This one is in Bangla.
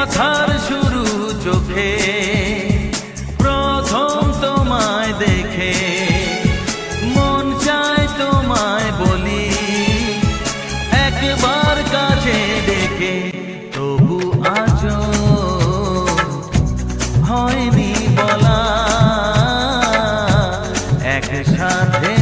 কথার শুরু চোখে প্রথম তোমায় দেখে মন চায় তোমায় বলি একবার কাছে ডেকে, তবু আজও হয়নি বলা একসাথে